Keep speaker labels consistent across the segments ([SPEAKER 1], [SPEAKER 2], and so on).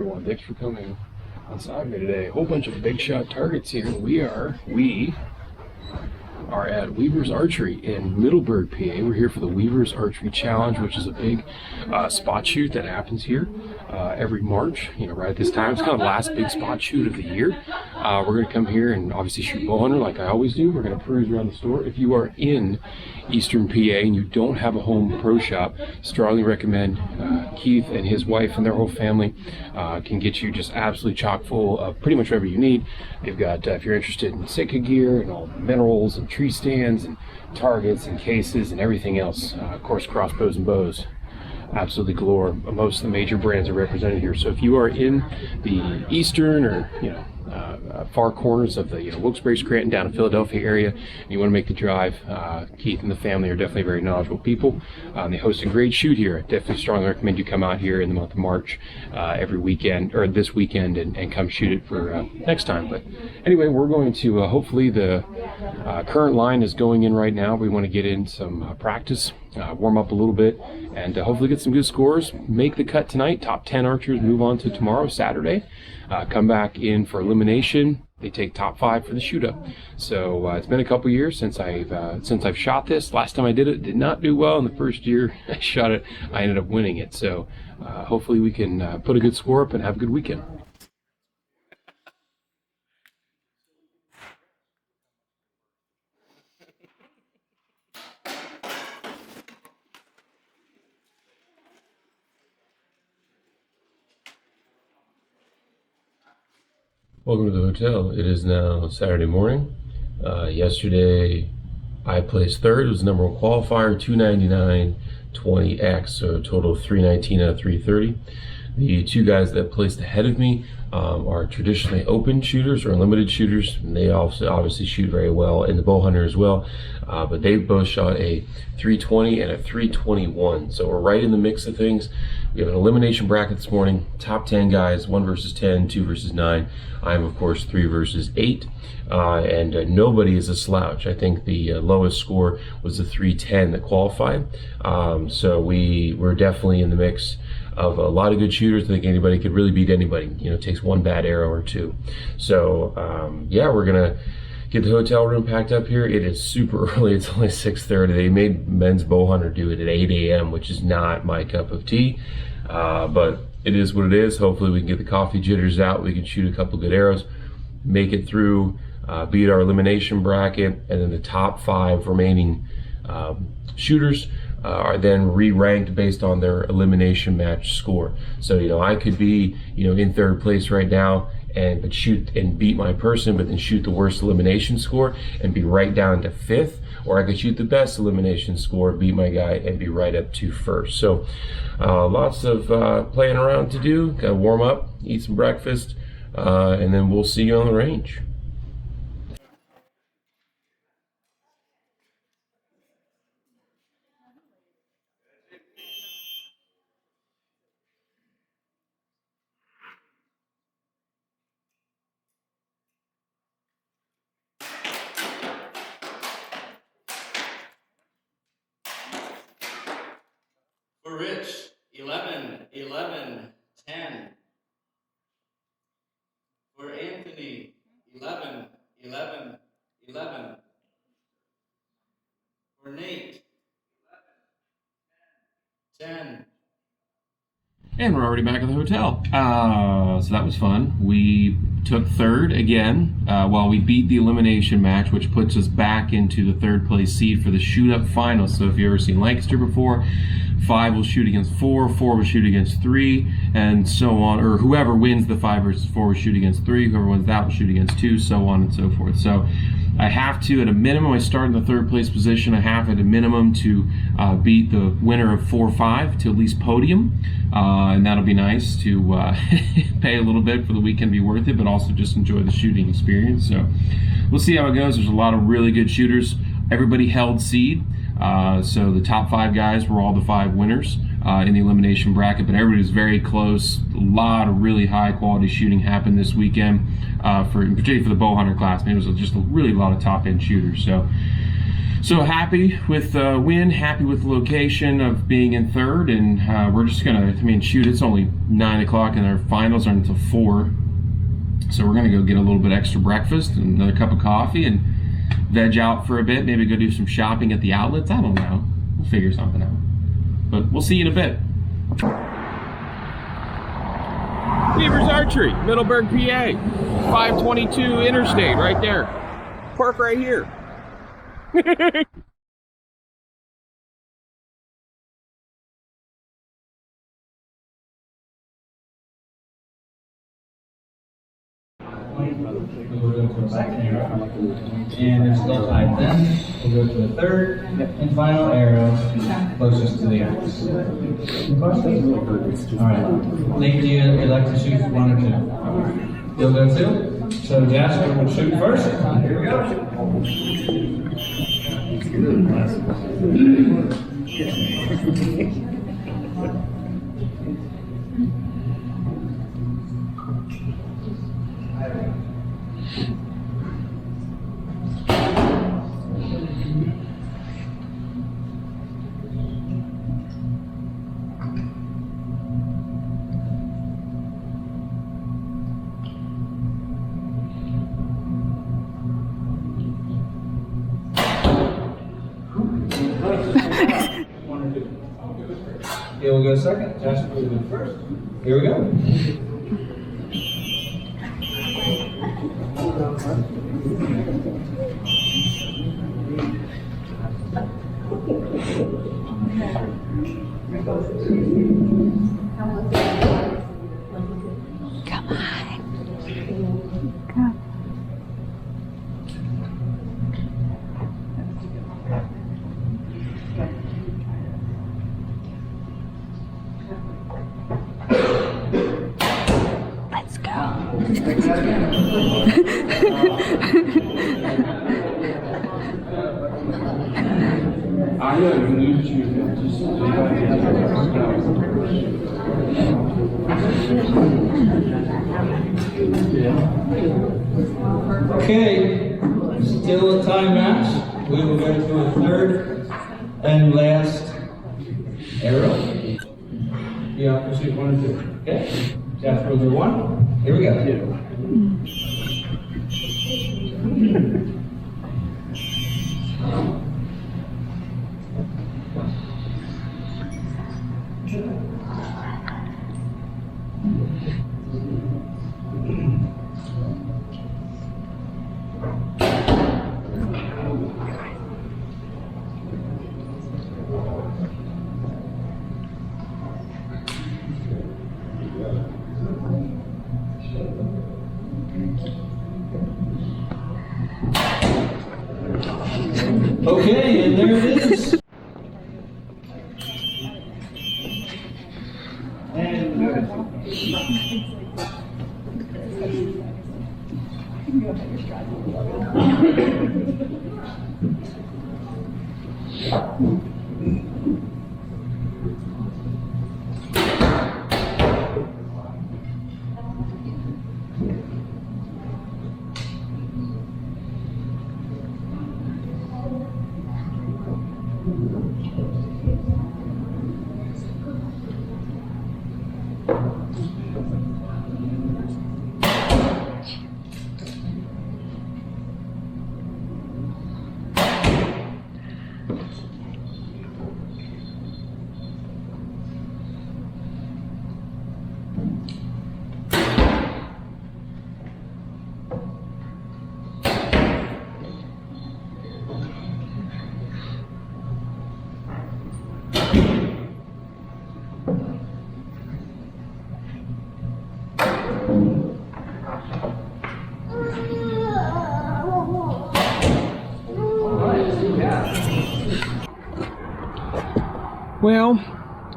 [SPEAKER 1] everyone. Thanks for coming outside me today. A whole bunch of big shot targets here. We are at Weaver's Archery in Middleburg, PA. We're here for the Weaver's Archery Challenge, which is a big spot shoot that happens here every March, right at this time. It's kind of the last big spot shoot of the year. We're going to come here and obviously shoot bow hunter like I always do. We're going to peruse around the store. If you are in Eastern PA and you don't have a home pro shop, strongly recommend Keith and his wife and their whole family can get you just absolutely chock full of pretty much whatever you need. They've got, if you're interested in Sitka gear and all the minerals and tree stands and targets and cases and everything else, of course crossbows and bows, absolutely galore. Most of the major brands are represented here. So if you are in the eastern or far corners of the Wilkes-Barre, Scranton, down in Philadelphia area, and you want to make the drive, Keith and the family are definitely very knowledgeable people. They host a great shoot here. I definitely strongly recommend you come out here in the month of March every weekend, or this weekend, and come shoot it for next time. But anyway, we're going to hopefully the current line is going in right now. We want to get in some practice, warm up a little bit, and hopefully get some good scores. Make the cut tonight. Top 10 archers move on to tomorrow, Saturday. Come back in for elimination. They take top 5 for the shoot up. So it's been a couple years since I've shot this. Last time I did it, did not do well. In the first year I shot it, I ended up winning it. So hopefully we can put a good score up and have a good weekend. Welcome to the hotel. It is now Saturday morning. Yesterday I placed third. It was the number 1 qualifier, 299.20x, so a total of 319 out of 330. The two guys that placed ahead of me are traditionally open shooters or unlimited shooters, and they also obviously shoot very well, and the bow hunter as well. But they both shot a 320 and a 321, so we're right in the mix of things. We have an elimination bracket this morning. Top 10 guys, 1 versus 10, 2 versus 9. I'm of course 3 versus 8, and nobody is a slouch. I think the lowest score was the 310 that qualified. So we're definitely in the mix of a lot of good shooters. I think anybody could really beat anybody. It takes one bad arrow or two. So yeah, we're gonna get the hotel room packed up here. It is super early. It's only 6:30. They made men's bow hunter do it at 8 a.m., which is not my cup of tea. But it is what it is. Hopefully we can get the coffee jitters out. We can shoot a couple good arrows, make it through, beat our elimination bracket, and then the top 5 remaining shooters are then re-ranked based on their elimination match score. So I could be in 3rd place right now but shoot and beat my person, but then shoot the worst elimination score and be right down to 5th, or I could shoot the best elimination score, beat my guy, and be right up to 1st. So lots of playing around to do. Gotta warm up, eat some breakfast, and then we'll see you on the range.
[SPEAKER 2] For Rich, 11, 11, 10. For Anthony, 11, 11, 11. For Nate, 10.
[SPEAKER 1] And we're already back at the hotel. So that was fun. We took 3rd again. We beat the elimination match, which puts us back into the 3rd place seed for the shoot up final. So if you've ever seen Lancaster before, 5 will shoot against 4, 4 will shoot against 3, and so on. Or whoever wins the 5 versus 4 will shoot against 3. Whoever wins that will shoot against 2, so on and so forth. So I have to, at a minimum, I start in the 3rd place position. I have at a minimum to beat the winner of 4-5 to at least podium. And that'll be nice to pay a little bit for the weekend, be worth it, but also just enjoy the shooting experience. So we'll see how it goes. There's a lot of really good shooters. Everybody held seed. So the top 5 guys were all the 5 winners in the elimination bracket, but everybody was very close. A lot of really high quality shooting happened this weekend, particularly for the bow hunter class. It was just a really lot of top end shooters. So So happy with the win, happy with the location of being in third, and we're just gonna, shoot, it's only 9 o'clock and our finals aren't until 4. So we're gonna go get a little bit extra breakfast and another cup of coffee and veg out for a bit, maybe go do some shopping at the outlets. I don't know, we'll figure something out. But we'll see you in a bit. Weaver's Archery, Middleburg, PA. 522 Interstate, right there. Park right here.
[SPEAKER 3] We'll go to a second arrow, and it's still tied then. We'll go to a third and final arrow closest to the X. Alright, Nate, do you like to shoot 1 or 2? You'll go 2? So Jasper will shoot first. Here we go. Okay, we'll go second. Jasper will go first. Here we go.
[SPEAKER 4] Come on. Come. Let's go.
[SPEAKER 3] I know you need to choose Okay, still a tie match. We will go to a third and last arrow. You have to shoot 1 and 2. Okay, Jasper will do 1. Here we go. Okay, and there it is. And
[SPEAKER 1] Well,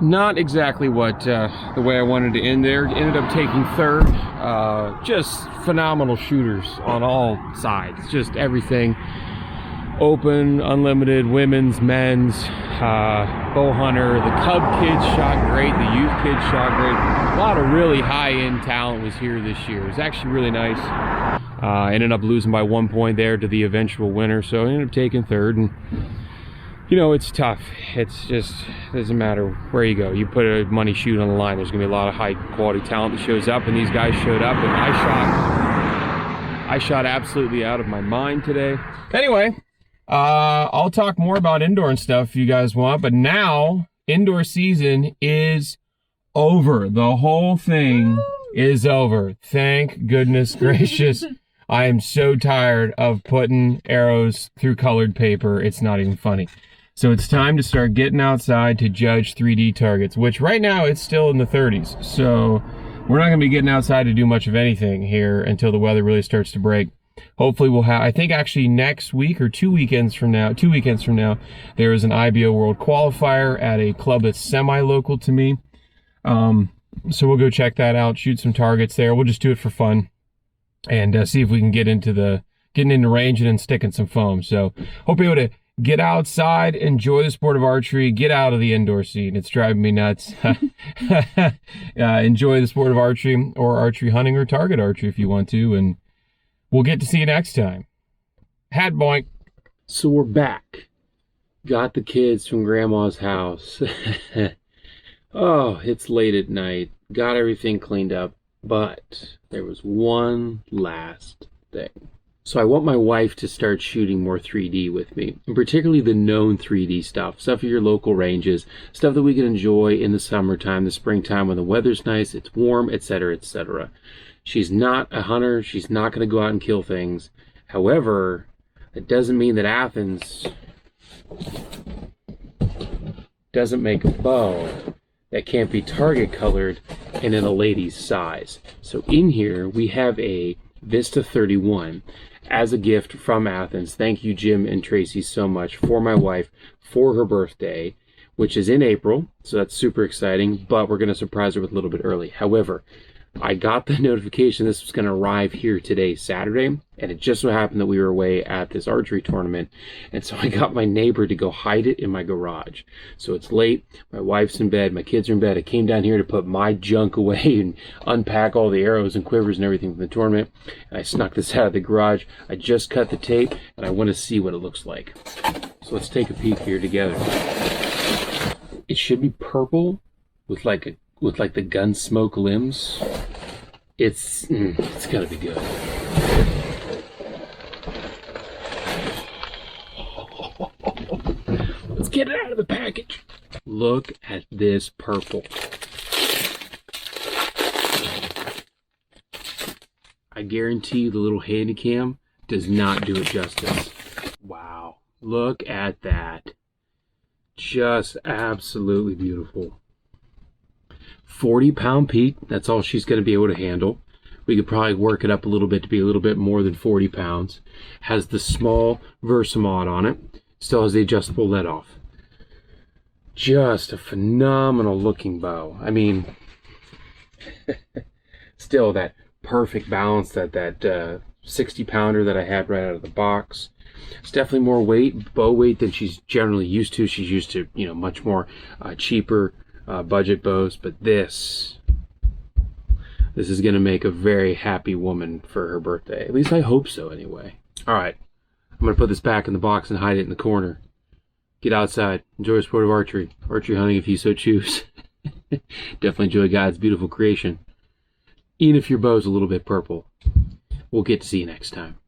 [SPEAKER 1] not exactly what the way I wanted to end there. Ended up taking third. Just phenomenal shooters on all sides. Just everything. Open, unlimited, women's, men's, bow hunter. The Cub kids shot great. The youth kids shot great. A lot of really high-end talent was here this year. It was actually really nice. Ended up losing by 1 point there to the eventual winner, so I ended up taking third. And you know, it's tough. It's just, doesn't matter where you go. You put a money shoot on the line, there's gonna be a lot of high quality talent that shows up, and these guys showed up, and I shot absolutely out of my mind today. Anyway, I'll talk more about indoor and stuff if you guys want, but now indoor season is over. The whole thing is over. Thank goodness gracious. I am so tired of putting arrows through colored paper. It's not even funny. So it's time to start getting outside to judge 3D targets, which right now it's still in the 30s. So we're not gonna be getting outside to do much of anything here until the weather really starts to break. Hopefully we'll have, I think actually next week or 2 weekends from now, there is an IBO World Qualifier at a club that's semi-local to me. So we'll go check that out, shoot some targets there. We'll just do it for fun and see if we can getting into range and then sticking some foam. So hope you're able to get outside, enjoy the sport of archery, get out of the indoor scene. It's driving me nuts. Enjoy the sport of archery or archery hunting or target archery if you want to, and we'll get to see you next time. Hat boink. So we're back. Got the kids from Grandma's house. Oh, it's late at night. Got everything cleaned up, but there was one last thing. So I want my wife to start shooting more 3D with me, and particularly the known 3D stuff at your local ranges, stuff that we can enjoy in the summertime, the springtime when the weather's nice, it's warm, etc., etc. She's not a hunter. She's not going to go out and kill things. However, it doesn't mean that Athens doesn't make a bow that can't be target colored and in a lady's size. So in here we have a Vista 31 as a gift from Athens. Thank you, Jim and Tracy, so much, for my wife for her birthday, which is in April. So that's super exciting, but we're going to surprise her with a little bit early. However, I got the notification this was going to arrive here today, Saturday, and it just so happened that we were away at this archery tournament, and so I got my neighbor to go hide it in my garage. So it's late, my wife's in bed, my kids are in bed. I came down here to put my junk away and unpack all the arrows and quivers and everything from the tournament, and I snuck this out of the garage. I just cut the tape, and I want to see what it looks like. So let's take a peek here together. It should be purple with like the gun smoke limbs. It's gotta be good. Let's get it out of the package. Look at this purple. I guarantee you the little handy cam does not do it justice. Wow, look at that. Just absolutely beautiful. 40-pound peak, that's all she's going to be able to handle. We could probably work it up a little bit to be a little bit more than 40 pounds. Has the small Versamod on it. Still has the adjustable let off. Just a phenomenal looking bow. I mean, still that perfect balance, that 60-pounder that I had right out of the box. It's definitely more weight, bow weight, than she's generally used to. She's used to, you know, much more cheaper budget bows, but this is going to make a very happy woman for her birthday. At least I hope so, anyway. All right, I'm going to put this back in the box and hide it in the corner. Get outside, enjoy the sport of archery hunting if you so choose. Definitely enjoy God's beautiful creation, even if your bow's a little bit purple. We'll get to see you next time.